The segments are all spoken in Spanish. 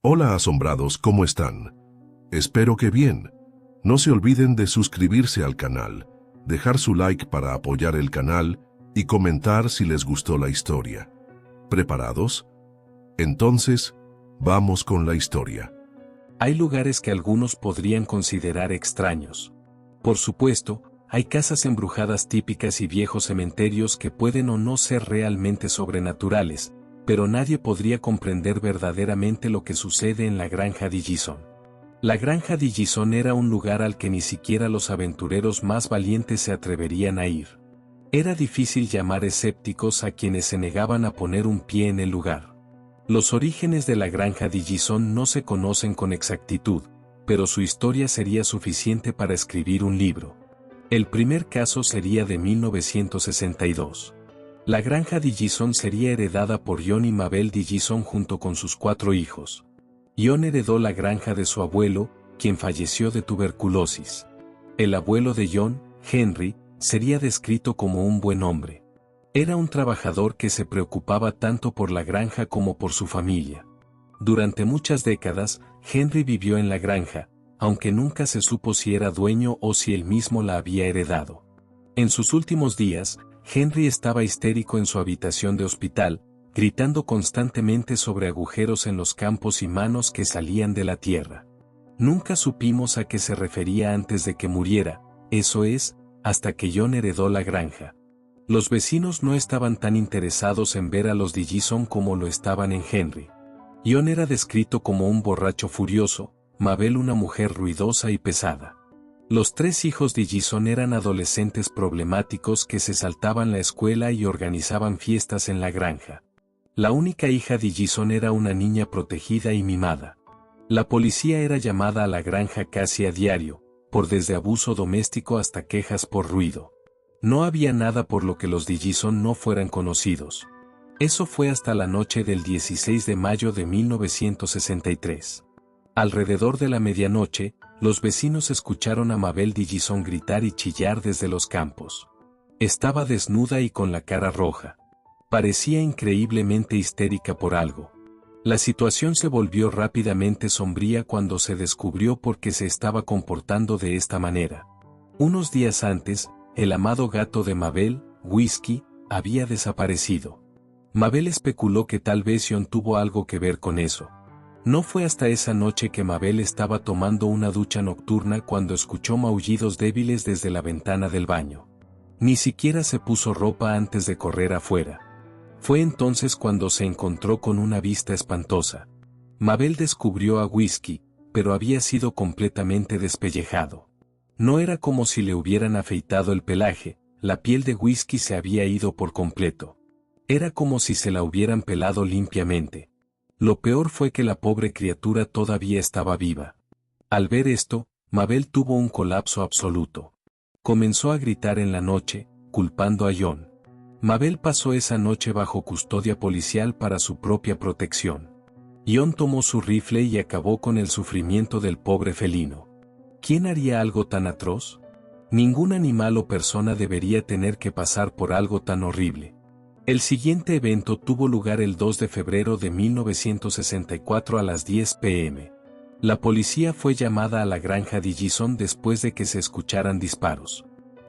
Hola asombrados, ¿cómo están? Espero que bien. No se olviden de suscribirse al canal, dejar su like para apoyar el canal y comentar si les gustó la historia. ¿Preparados? Entonces, vamos con la historia. Hay lugares que algunos podrían considerar extraños. Por supuesto, hay casas embrujadas típicas y viejos cementerios que pueden o no ser realmente sobrenaturales, pero nadie podría comprender verdaderamente lo que sucede en la granja Digison. La granja Digison era un lugar al que ni siquiera los aventureros más valientes se atreverían a ir. Era difícil llamar escépticos a quienes se negaban a poner un pie en el lugar. Los orígenes de la granja Digison no se conocen con exactitud, pero su historia sería suficiente para escribir un libro. El primer caso sería de 1962. La granja Digison sería heredada por John y Mabel Digison junto con sus 4 hijos. John heredó la granja de su abuelo, quien falleció de tuberculosis. El abuelo de John, Henry, sería descrito como un buen hombre. Era un trabajador que se preocupaba tanto por la granja como por su familia. Durante muchas décadas, Henry vivió en la granja, aunque nunca se supo si era dueño o si él mismo la había heredado. En sus últimos días, Henry estaba histérico en su habitación de hospital, gritando constantemente sobre agujeros en los campos y manos que salían de la tierra. Nunca supimos a qué se refería antes de que muriera, eso es, hasta que John heredó la granja. Los vecinos no estaban tan interesados en ver a los Digison como lo estaban en Henry. John era descrito como un borracho furioso, Mabel una mujer ruidosa y pesada. Los 3 hijos Digison eran adolescentes problemáticos que se saltaban la escuela y organizaban fiestas en la granja. La única hija Digison era una niña protegida y mimada. La policía era llamada a la granja casi a diario, por desde abuso doméstico hasta quejas por ruido. No había nada por lo que los Digison no fueran conocidos. Eso fue hasta la noche del 16 de mayo de 1963. Alrededor de la medianoche, los vecinos escucharon a Mabel Digison gritar y chillar desde los campos. Estaba desnuda y con la cara roja. Parecía increíblemente histérica por algo. La situación se volvió rápidamente sombría cuando se descubrió por qué se estaba comportando de esta manera. Unos días antes, el amado gato de Mabel, Whiskey, había desaparecido. Mabel especuló que tal vez John tuvo algo que ver con eso. No fue hasta esa noche que Mabel estaba tomando una ducha nocturna cuando escuchó maullidos débiles desde la ventana del baño. Ni siquiera se puso ropa antes de correr afuera. Fue entonces cuando se encontró con una vista espantosa. Mabel descubrió a Whiskey, pero había sido completamente despellejado. No era como si le hubieran afeitado el pelaje, la piel de Whiskey se había ido por completo. Era como si se la hubieran pelado limpiamente. Lo peor fue que la pobre criatura todavía estaba viva. Al ver esto, Mabel tuvo un colapso absoluto. Comenzó a gritar en la noche, culpando a John. Mabel pasó esa noche bajo custodia policial para su propia protección. John tomó su rifle y acabó con el sufrimiento del pobre felino. ¿Quién haría algo tan atroz? Ningún animal o persona debería tener que pasar por algo tan horrible. El siguiente evento tuvo lugar el 2 de febrero de 1964 a las 10 p.m. La policía fue llamada a la granja Digison después de que se escucharan disparos.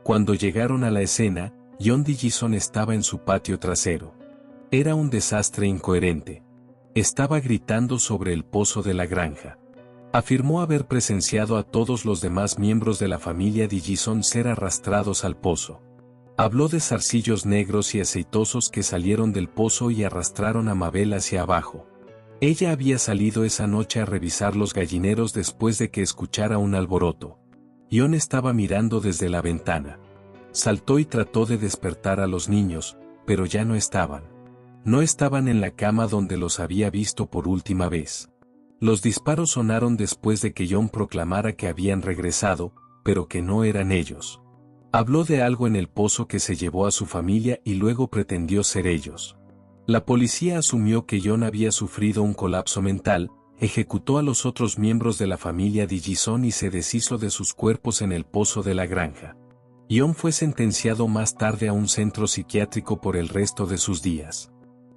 Cuando llegaron a la escena, John Digison estaba en su patio trasero. Era un desastre incoherente. Estaba gritando sobre el pozo de la granja. Afirmó haber presenciado a todos los demás miembros de la familia Digison ser arrastrados al pozo. Habló de zarcillos negros y aceitosos que salieron del pozo y arrastraron a Mabel hacia abajo. Ella había salido esa noche a revisar los gallineros después de que escuchara un alboroto. John estaba mirando desde la ventana. Saltó y trató de despertar a los niños, pero ya no estaban. No estaban en la cama donde los había visto por última vez. Los disparos sonaron después de que John proclamara que habían regresado, pero que no eran ellos. Habló de algo en el pozo que se llevó a su familia y luego pretendió ser ellos. La policía asumió que John había sufrido un colapso mental, ejecutó a los otros miembros de la familia Digison y se deshizo de sus cuerpos en el pozo de la granja. John fue sentenciado más tarde a un centro psiquiátrico por el resto de sus días.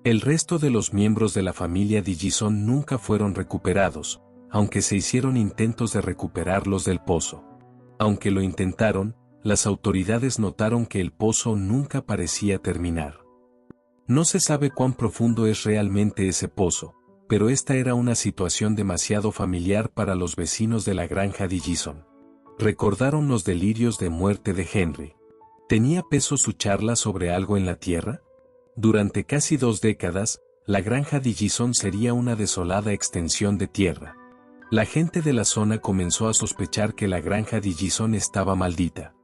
El resto de los miembros de la familia Digison nunca fueron recuperados, aunque se hicieron intentos de recuperarlos del pozo. Aunque lo intentaron, las autoridades notaron que el pozo nunca parecía terminar. No se sabe cuán profundo es realmente ese pozo, pero esta era una situación demasiado familiar para los vecinos de la granja Digison. Recordaron los delirios de muerte de Henry. ¿Tenía peso su charla sobre algo en la tierra? Durante casi 2 décadas, la granja Digison sería una desolada extensión de tierra. La gente de la zona comenzó a sospechar que la granja Digison estaba maldita.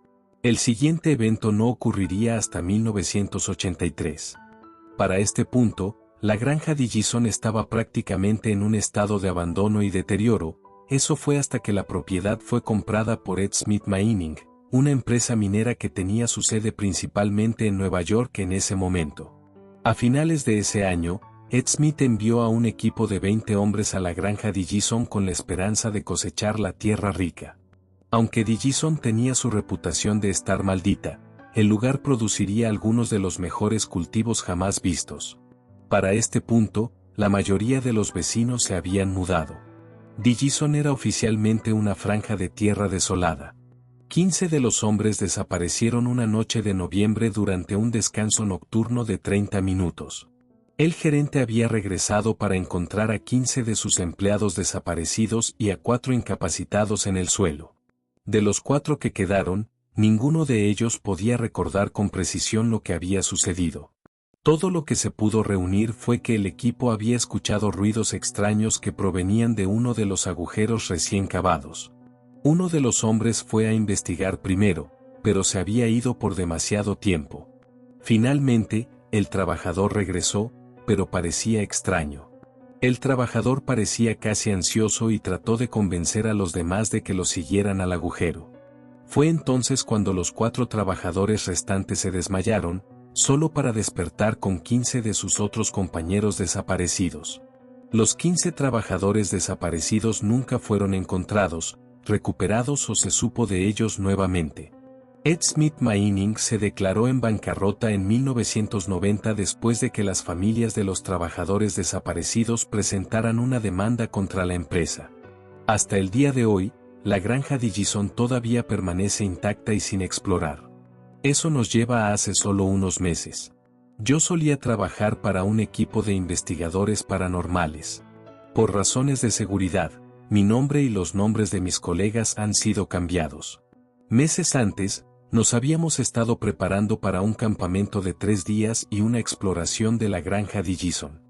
El siguiente evento no ocurriría hasta 1983. Para este punto, la granja Digison estaba prácticamente en un estado de abandono y deterioro. Eso fue hasta que la propiedad fue comprada por Ed Smith Mining, una empresa minera que tenía su sede principalmente en Nueva York en ese momento. A finales de ese año, Ed Smith envió a un equipo de 20 hombres a la granja Digison con la esperanza de cosechar la tierra rica. Aunque Digison tenía su reputación de estar maldita, el lugar produciría algunos de los mejores cultivos jamás vistos. Para este punto, la mayoría de los vecinos se habían mudado. Digison era oficialmente una franja de tierra desolada. 15 de los hombres desaparecieron una noche de noviembre durante un descanso nocturno de 30 minutos. El gerente había regresado para encontrar a 15 de sus empleados desaparecidos y a 4 incapacitados en el suelo. De los 4 que quedaron, ninguno de ellos podía recordar con precisión lo que había sucedido. Todo lo que se pudo reunir fue que el equipo había escuchado ruidos extraños que provenían de uno de los agujeros recién cavados. Uno de los hombres fue a investigar primero, pero se había ido por demasiado tiempo. Finalmente, el trabajador regresó, pero parecía extraño. El trabajador parecía casi ansioso y trató de convencer a los demás de que lo siguieran al agujero. Fue entonces cuando los 4 trabajadores restantes se desmayaron, solo para despertar con 15 de sus otros compañeros desaparecidos. Los 15 trabajadores desaparecidos nunca fueron encontrados, recuperados o se supo de ellos nuevamente. Ed Smith Mining se declaró en bancarrota en 1990 después de que las familias de los trabajadores desaparecidos presentaran una demanda contra la empresa. Hasta el día de hoy, la granja Digison todavía permanece intacta y sin explorar. Eso nos lleva a hace solo unos meses. Yo solía trabajar para un equipo de investigadores paranormales. Por razones de seguridad, mi nombre y los nombres de mis colegas han sido cambiados. Meses antes, nos habíamos estado preparando para un campamento de 3 días y una exploración de la granja Digison.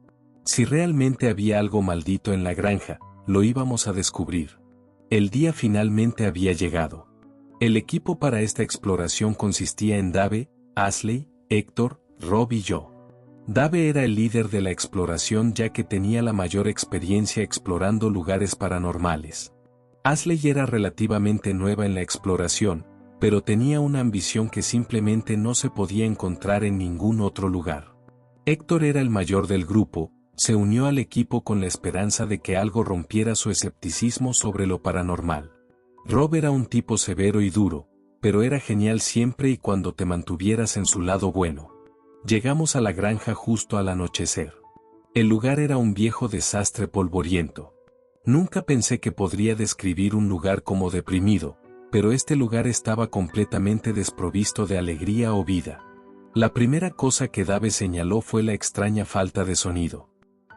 Si realmente había algo maldito en la granja, lo íbamos a descubrir. El día finalmente había llegado. El equipo para esta exploración consistía en Dave, Ashley, Héctor, Rob y yo. Dave era el líder de la exploración ya que tenía la mayor experiencia explorando lugares paranormales. Ashley era relativamente nueva en la exploración, pero tenía una ambición que simplemente no se podía encontrar en ningún otro lugar. Héctor era el mayor del grupo, se unió al equipo con la esperanza de que algo rompiera su escepticismo sobre lo paranormal. Rob era un tipo severo y duro, pero era genial siempre y cuando te mantuvieras en su lado bueno. Llegamos a la granja justo al anochecer. El lugar era un viejo desastre polvoriento. Nunca pensé que podría describir un lugar como deprimido, pero este lugar estaba completamente desprovisto de alegría o vida. La primera cosa que Dave señaló fue la extraña falta de sonido.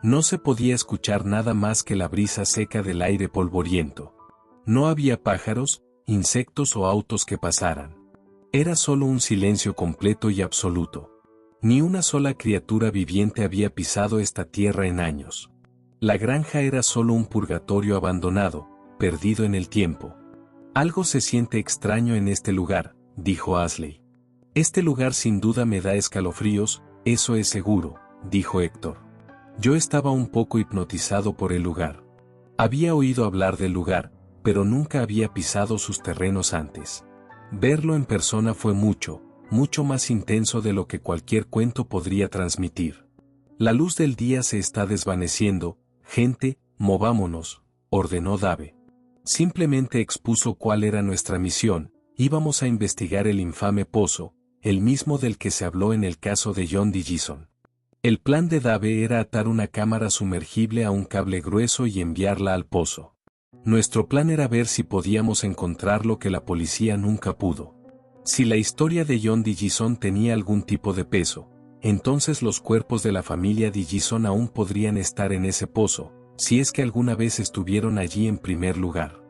No se podía escuchar nada más que la brisa seca del aire polvoriento. No había pájaros, insectos o autos que pasaran. Era solo un silencio completo y absoluto. Ni una sola criatura viviente había pisado esta tierra en años. La granja era solo un purgatorio abandonado, perdido en el tiempo. Algo se siente extraño en este lugar, dijo Ashley. Este lugar sin duda me da escalofríos, eso es seguro, dijo Héctor. Yo estaba un poco hipnotizado por el lugar. Había oído hablar del lugar, pero nunca había pisado sus terrenos antes. Verlo en persona fue mucho más intenso de lo que cualquier cuento podría transmitir. La luz del día se está desvaneciendo, gente, movámonos, ordenó Dave. Simplemente expuso cuál era nuestra misión, íbamos a investigar el infame pozo, el mismo del que se habló en el caso de John Digison. El plan de Dave era atar una cámara sumergible a un cable grueso y enviarla al pozo. Nuestro plan era ver si podíamos encontrar lo que la policía nunca pudo. Si la historia de John Digison tenía algún tipo de peso, entonces los cuerpos de la familia Digison aún podrían estar en ese pozo, si es que alguna vez estuvieron allí en primer lugar.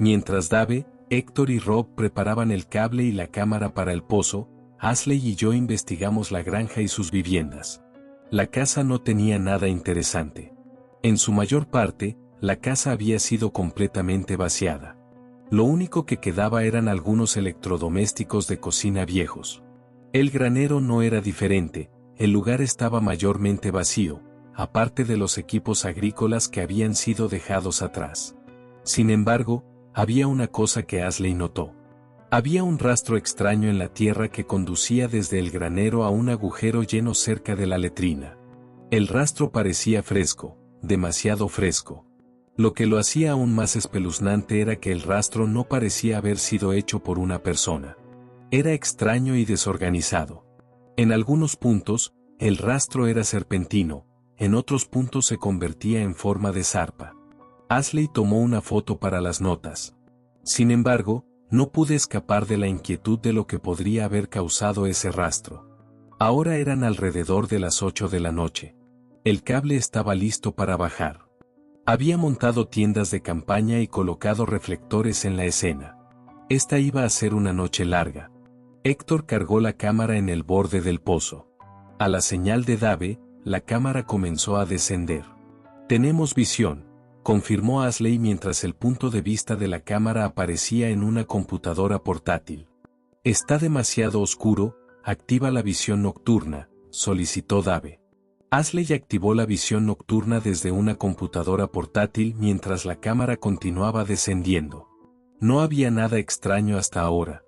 Mientras Dave, Héctor y Rob preparaban el cable y la cámara para el pozo, Ashley y yo investigamos la granja y sus viviendas. La casa no tenía nada interesante. En su mayor parte, la casa había sido completamente vaciada. Lo único que quedaba eran algunos electrodomésticos de cocina viejos. El granero no era diferente, el lugar estaba mayormente vacío, aparte de los equipos agrícolas que habían sido dejados atrás. Sin embargo, había una cosa que Ashley notó. Había un rastro extraño en la tierra que conducía desde el granero a un agujero lleno cerca de la letrina. El rastro parecía fresco, demasiado fresco. Lo que lo hacía aún más espeluznante era que el rastro no parecía haber sido hecho por una persona. Era extraño y desorganizado. En algunos puntos, el rastro era serpentino, en otros puntos se convertía en forma de zarpa. Ashley tomó una foto para las notas. Sin embargo, no pude escapar de la inquietud de lo que podría haber causado ese rastro. Ahora eran alrededor de las 8 de la noche. El cable estaba listo para bajar. Había montado tiendas de campaña y colocado reflectores en la escena. Esta iba a ser una noche larga. Héctor cargó la cámara en el borde del pozo. A la señal de Dave, la cámara comenzó a descender. «Tenemos visión», confirmó Ashley mientras el punto de vista de la cámara aparecía en una computadora portátil. «Está demasiado oscuro, activa la visión nocturna», solicitó Dave. Ashley activó la visión nocturna desde una computadora portátil mientras la cámara continuaba descendiendo. No había nada extraño hasta ahora.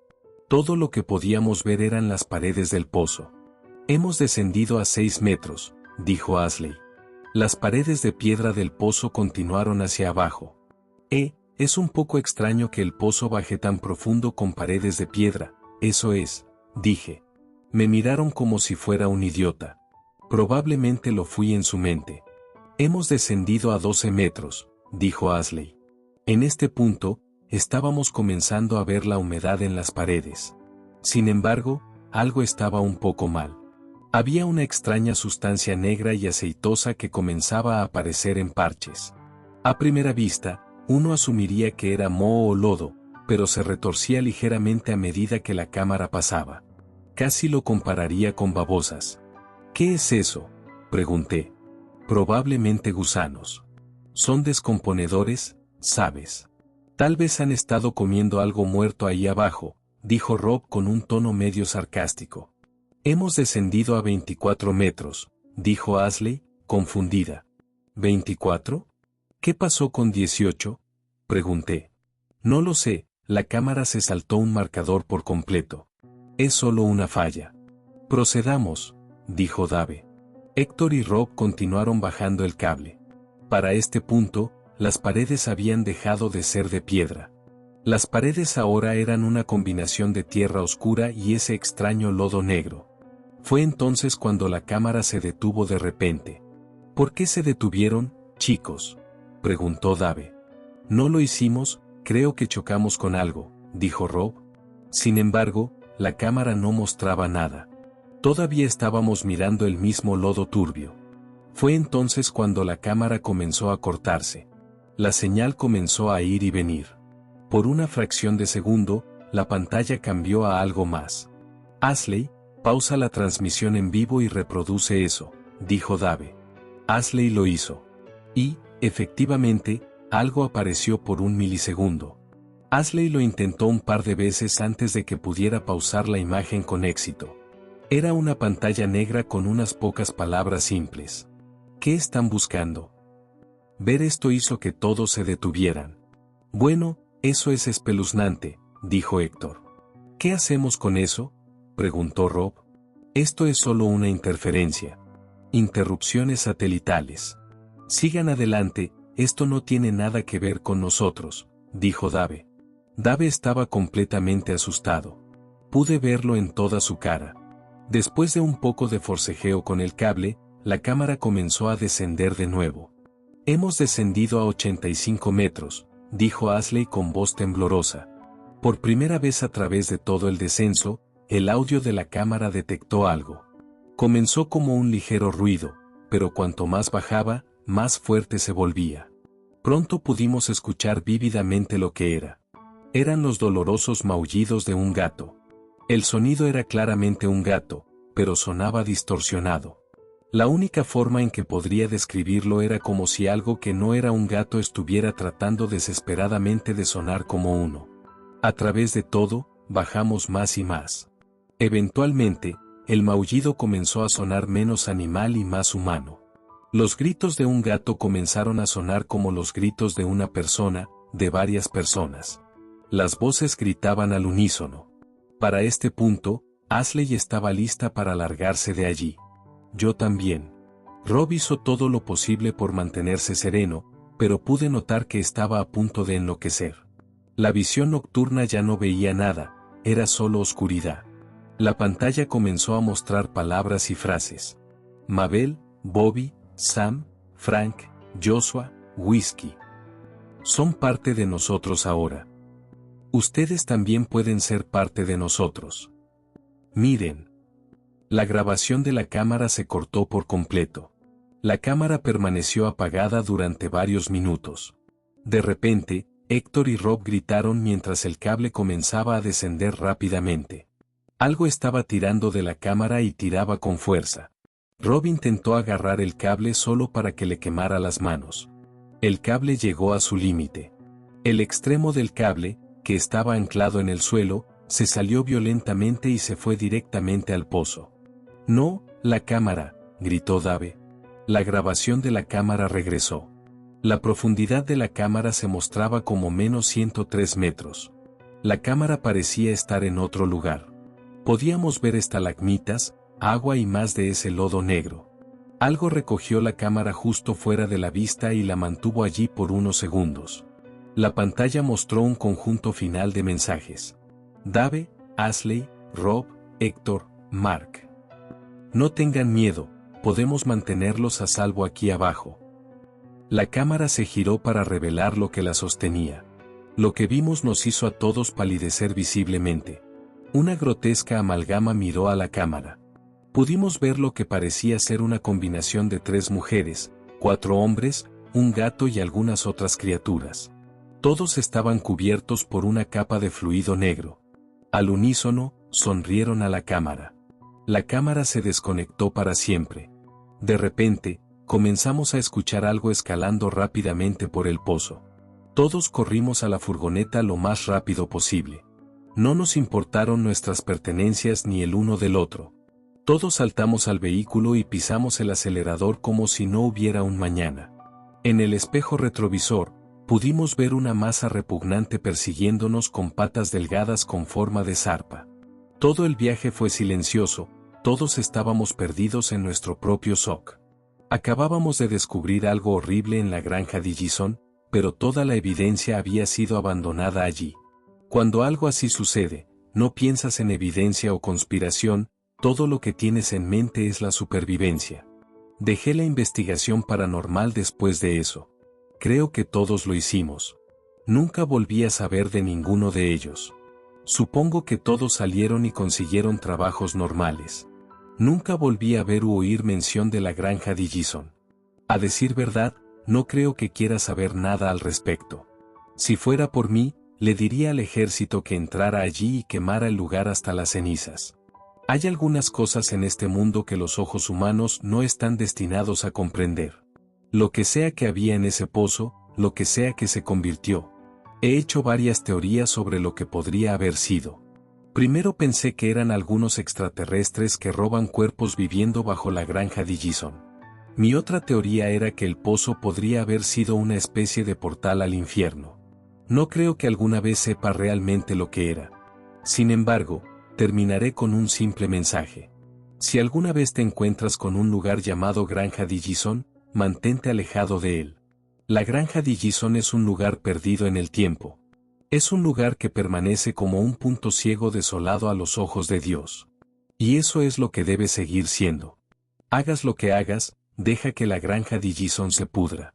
Todo lo que podíamos ver eran las paredes del pozo. «Hemos descendido a 6 metros», dijo Ashley. Las paredes de piedra del pozo continuaron hacia abajo. Es un poco extraño que el pozo baje tan profundo con paredes de piedra, eso es», dije. Me miraron como si fuera un idiota. Probablemente lo fui en su mente. «Hemos descendido a 12 metros», dijo Ashley. En este punto, estábamos comenzando a ver la humedad en las paredes. Sin embargo, algo estaba un poco mal. Había una extraña sustancia negra y aceitosa que comenzaba a aparecer en parches. A primera vista, uno asumiría que era moho o lodo, pero se retorcía ligeramente a medida que la cámara pasaba. Casi lo compararía con babosas. «¿Qué es eso?», pregunté. «Probablemente gusanos. Son descomponedores, ¿sabes? Tal vez han estado comiendo algo muerto ahí abajo», dijo Rob con un tono medio sarcástico. «Hemos descendido a 24 metros», dijo Ashley, confundida. «¿24? ¿Qué pasó con 18? Pregunté. «No lo sé», la cámara se saltó un marcador por completo. «Es solo una falla». «Procedamos», dijo Dave. Héctor y Rob continuaron bajando el cable. Para este punto, las paredes habían dejado de ser de piedra. Las paredes ahora eran una combinación de tierra oscura y ese extraño lodo negro. Fue entonces cuando la cámara se detuvo de repente. «¿Por qué se detuvieron, chicos?», preguntó Dave. «No lo hicimos, creo que chocamos con algo», dijo Rob. Sin embargo, la cámara no mostraba nada. Todavía estábamos mirando el mismo lodo turbio. Fue entonces cuando la cámara comenzó a cortarse. La señal comenzó a ir y venir. Por una fracción de segundo, la pantalla cambió a algo más. «Ashley, pausa la transmisión en vivo y reproduce eso», dijo Dave. Ashley lo hizo. Y, efectivamente, algo apareció por un milisegundo. Ashley lo intentó un par de veces antes de que pudiera pausar la imagen con éxito. Era una pantalla negra con unas pocas palabras simples. «¿Qué están buscando?». Ver esto hizo que todos se detuvieran. «Bueno, eso es espeluznante», dijo Héctor. «¿Qué hacemos con eso?», preguntó Rob. «Esto es solo una interferencia. Interrupciones satelitales. Sigan adelante, esto no tiene nada que ver con nosotros», dijo Dave. Dave estaba completamente asustado. Pude verlo en toda su cara. Después de un poco de forcejeo con el cable, la cámara comenzó a descender de nuevo. Hemos descendido a 85 metros, dijo Ashley con voz temblorosa. Por primera vez a través de todo el descenso, el audio de la cámara detectó algo. Comenzó como un ligero ruido, pero cuanto más bajaba, más fuerte se volvía. Pronto pudimos escuchar vívidamente lo que era. Eran los dolorosos maullidos de un gato. El sonido era claramente un gato, pero sonaba distorsionado. La única forma en que podría describirlo era como si algo que no era un gato estuviera tratando desesperadamente de sonar como uno. A través de todo, bajamos más y más. Eventualmente, el maullido comenzó a sonar menos animal y más humano. Los gritos de un gato comenzaron a sonar como los gritos de una persona, de varias personas. Las voces gritaban al unísono. Para este punto, Ashley estaba lista para largarse de allí. Yo también. Rob hizo todo lo posible por mantenerse sereno, pero pude notar que estaba a punto de enloquecer. La visión nocturna ya no veía nada, era solo oscuridad. La pantalla comenzó a mostrar palabras y frases. Mabel, Bobby, Sam, Frank, Joshua, Whiskey. Son parte de nosotros ahora. Ustedes también pueden ser parte de nosotros. Miren. La grabación de la cámara se cortó por completo. La cámara permaneció apagada durante varios minutos. De repente, Héctor y Rob gritaron mientras el cable comenzaba a descender rápidamente. Algo estaba tirando de la cámara y tiraba con fuerza. Rob intentó agarrar el cable solo para que le quemara las manos. El cable llegó a su límite. El extremo del cable, que estaba anclado en el suelo, se salió violentamente y se fue directamente al pozo. No, la cámara, gritó Dave. La grabación de la cámara regresó. La profundidad de la cámara se mostraba como menos 103 metros. La cámara parecía estar en otro lugar. Podíamos ver estalagmitas, agua y más de ese lodo negro. Algo recogió la cámara justo fuera de la vista y la mantuvo allí por unos segundos. La pantalla mostró un conjunto final de mensajes. Dave, Ashley, Rob, Héctor, Mark. No tengan miedo, podemos mantenerlos a salvo aquí abajo. La cámara se giró para revelar lo que la sostenía. Lo que vimos nos hizo a todos palidecer visiblemente. Una grotesca amalgama miró a la cámara. Pudimos ver lo que parecía ser una combinación de 3 mujeres, 4 hombres, un gato y algunas otras criaturas. Todos estaban cubiertos por una capa de fluido negro. Al unísono, sonrieron a la cámara. La cámara se desconectó para siempre. De repente, comenzamos a escuchar algo escalando rápidamente por el pozo. Todos corrimos a la furgoneta lo más rápido posible. No nos importaron nuestras pertenencias ni el uno del otro. Todos saltamos al vehículo y pisamos el acelerador como si no hubiera un mañana. En el espejo retrovisor, pudimos ver una masa repugnante persiguiéndonos con patas delgadas con forma de zarpa. Todo el viaje fue silencioso, todos estábamos perdidos en nuestro propio shock. Acabábamos de descubrir algo horrible en la granja Digison, pero toda la evidencia había sido abandonada allí. Cuando algo así sucede, no piensas en evidencia o conspiración, todo lo que tienes en mente es la supervivencia. Dejé la investigación paranormal después de eso. Creo que todos lo hicimos. Nunca volví a saber de ninguno de ellos. Supongo que todos salieron y consiguieron trabajos normales. Nunca volví a ver u oír mención de la granja Digison. A decir verdad, no creo que quiera saber nada al respecto. Si fuera por mí, le diría al ejército que entrara allí y quemara el lugar hasta las cenizas. Hay algunas cosas en este mundo que los ojos humanos no están destinados a comprender. Lo que sea que había en ese pozo, lo que sea que se convirtió. He hecho varias teorías sobre lo que podría haber sido. Primero pensé que eran algunos extraterrestres que roban cuerpos viviendo bajo la granja Digison. Mi otra teoría era que el pozo podría haber sido una especie de portal al infierno. No creo que alguna vez sepa realmente lo que era. Sin embargo, terminaré con un simple mensaje. Si alguna vez te encuentras con un lugar llamado Granja Digison, mantente alejado de él. La Granja Digison es un lugar perdido en el tiempo. Es un lugar que permanece como un punto ciego desolado a los ojos de Dios. Y eso es lo que debe seguir siendo. Hagas lo que hagas, deja que la granja de Jason se pudra.